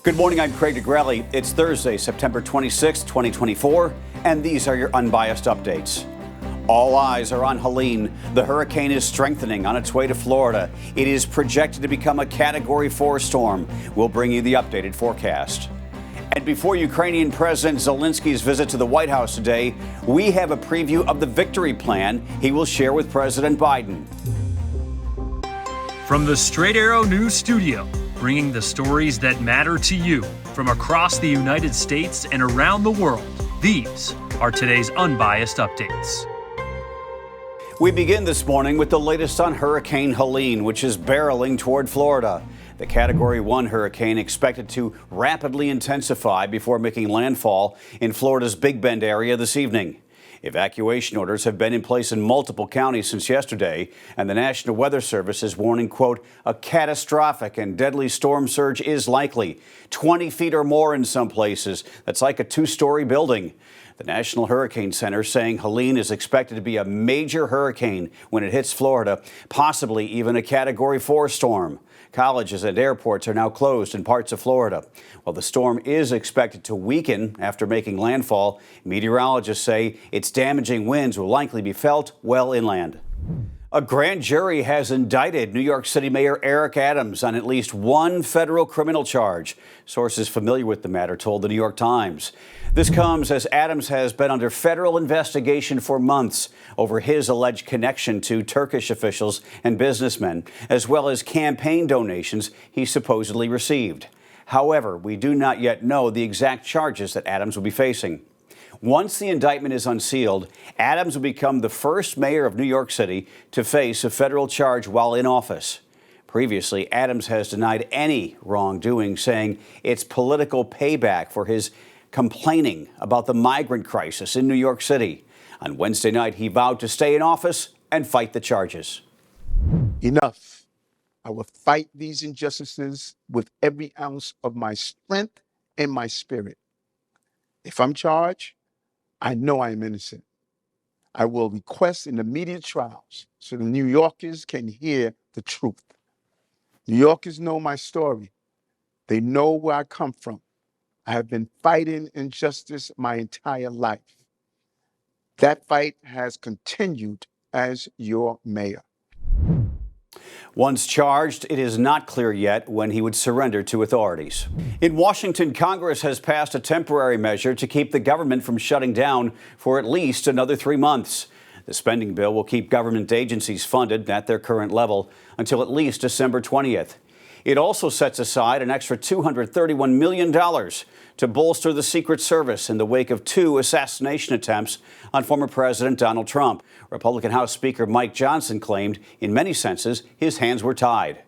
Good morning, I'm Craig DeGrelli. It's Thursday, September 26, 2024, and these are your unbiased updates. All eyes are on Helene. The hurricane is strengthening on its way to Florida. It is projected to become a Category 4 storm. We'll bring you the updated forecast. And before Ukrainian President Zelensky's visit to the White House today, we have a preview of the victory plan he will share with President Biden. From the Straight Arrow News Studio, bringing the stories that matter to you from across the United States and around the world, these are today's Unbiased Updates. We begin this morning with the latest on Hurricane Helene, which is barreling toward Florida. The Category 1 hurricane expected to rapidly intensify before making landfall in Florida's Big Bend area this evening. Evacuation orders have been in place in multiple counties since yesterday, and the National Weather Service is warning, quote, a catastrophic and deadly storm surge is likely, 20 feet or more in some places. That's like a two-story building. The National Hurricane Center saying Helene is expected to be a major hurricane when it hits Florida, possibly even a Category 4 storm. Colleges and airports are now closed in parts of Florida. While the storm is expected to weaken after making landfall, meteorologists say its damaging winds will likely be felt well inland. A grand jury has indicted New York City Mayor Eric Adams on at least one federal criminal charge. Sources familiar with the matter told the New York Times. This comes as Adams has been under federal investigation for months over his alleged connection to Turkish officials and businessmen, as well as campaign donations he supposedly received. However, we do not yet know the exact charges that Adams will be facing. Once the indictment is unsealed, Adams will become the first mayor of New York City to face a federal charge while in office. Previously, Adams has denied any wrongdoing, saying it's political payback for his complaining about the migrant crisis in New York City. On Wednesday night, he vowed to stay in office and fight the charges. Enough. I will fight these injustices with every ounce of my strength and my spirit. If I'm charged, I know I am innocent. I will request an immediate trials so the New Yorkers can hear the truth. New Yorkers know my story. They know where I come from. I have been fighting injustice my entire life. That fight has continued as your mayor. Once charged, it is not clear yet when he would surrender to authorities. In Washington, Congress has passed a temporary measure to keep the government from shutting down for at least another 3 months. The spending bill will keep government agencies funded at their current level until at least December 20th. It also sets aside an extra $231 million to bolster the Secret Service in the wake of 2 assassination attempts on former President Donald Trump. Republican House Speaker Mike Johnson claimed, in many senses, his hands were tied.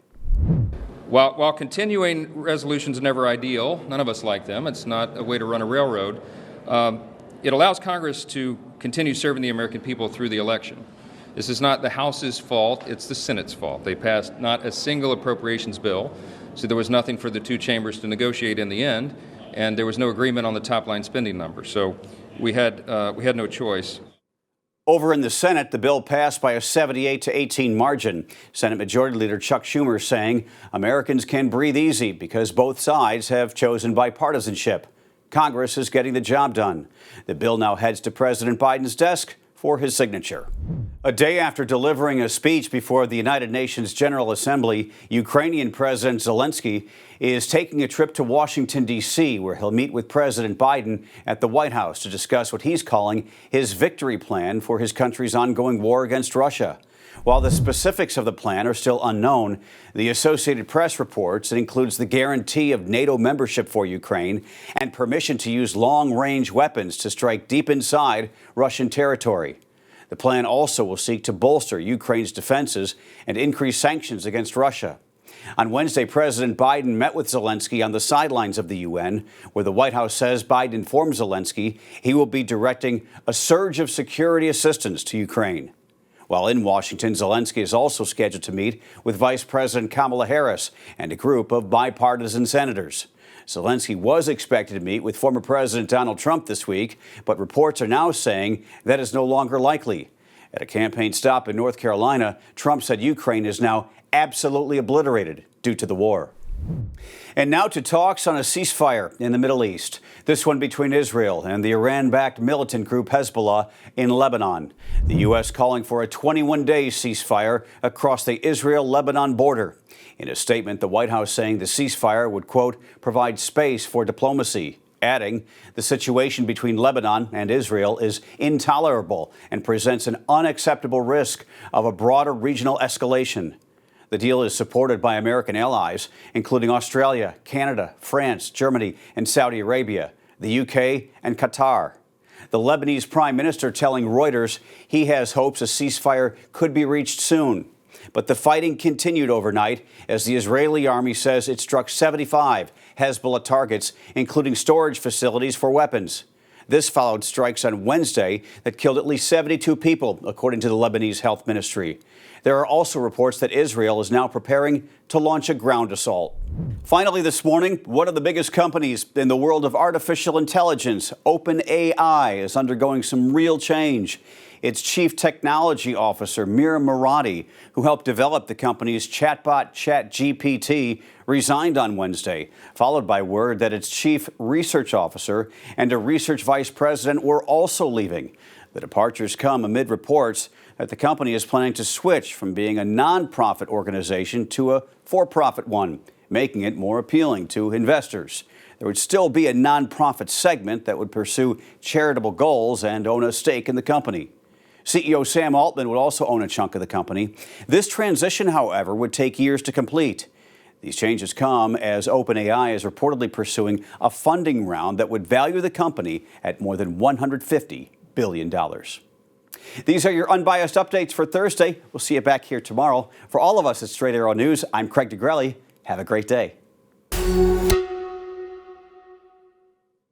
While continuing resolutions are never ideal, none of us like them, it's not a way to run a railroad, it allows Congress to continue serving the American people through the election. This is not the House's fault, it's the Senate's fault. They passed not a single appropriations bill, so there was nothing for the 2 chambers to negotiate in the end, and there was no agreement on the top-line spending number. So we had no choice. Over in the Senate, the bill passed by a 78-18 margin. Senate Majority Leader Chuck Schumer saying Americans can breathe easy because both sides have chosen bipartisanship. Congress is getting the job done. The bill now heads to President Biden's desk for his signature. A day after delivering a speech before the United Nations General Assembly, Ukrainian President Zelenskyy is taking a trip to Washington, D.C., where he'll meet with President Biden at the White House to discuss what he's calling his victory plan for his country's ongoing war against Russia. While the specifics of the plan are still unknown, the Associated Press reports it includes the guarantee of NATO membership for Ukraine and permission to use long-range weapons to strike deep inside Russian territory. The plan also will seek to bolster Ukraine's defenses and increase sanctions against Russia. On Wednesday, President Biden met with Zelenskyy on the sidelines of the UN, where the White House says Biden informed Zelenskyy he will be directing a surge of security assistance to Ukraine. While in Washington, Zelenskyy is also scheduled to meet with Vice President Kamala Harris and a group of bipartisan senators. Zelenskyy was expected to meet with former President Donald Trump this week, but reports are now saying that is no longer likely. At a campaign stop in North Carolina, Trump said Ukraine is now absolutely obliterated due to the war. And now to talks on a ceasefire in the Middle East. This one between Israel and the Iran-backed militant group Hezbollah in Lebanon. The U.S. calling for a 21-day ceasefire across the Israel-Lebanon border. In a statement, the White House saying the ceasefire would, quote, provide space for diplomacy, adding the situation between Lebanon and Israel is intolerable and presents an unacceptable risk of a broader regional escalation. The deal is supported by American allies, including Australia, Canada, France, Germany, and Saudi Arabia, the UK, and Qatar. The Lebanese prime minister telling Reuters he has hopes a ceasefire could be reached soon. But the fighting continued overnight as the Israeli army says it struck 75 Hezbollah targets, including storage facilities for weapons. This followed strikes on Wednesday that killed at least 72 people, according to the Lebanese health ministry. There are also reports that Israel is now preparing to launch a ground assault. Finally this morning, one of the biggest companies in the world of artificial intelligence, OpenAI, is undergoing some real change. Its chief technology officer, Mira Murati, who helped develop the company's chatbot ChatGPT, resigned on Wednesday, followed by word that its chief research officer and a research vice president were also leaving. The departures come amid reports that the company is planning to switch from being a nonprofit organization to a for-profit one, making it more appealing to investors. There would still be a nonprofit segment that would pursue charitable goals and own a stake in the company. CEO Sam Altman would also own a chunk of the company. This transition, however, would take years to complete. These changes come as OpenAI is reportedly pursuing a funding round that would value the company at more than $150 billion. These are your unbiased updates for Thursday. We'll see you back here tomorrow. For all of us at Straight Arrow News, I'm Craig DeGrelli. Have a great day.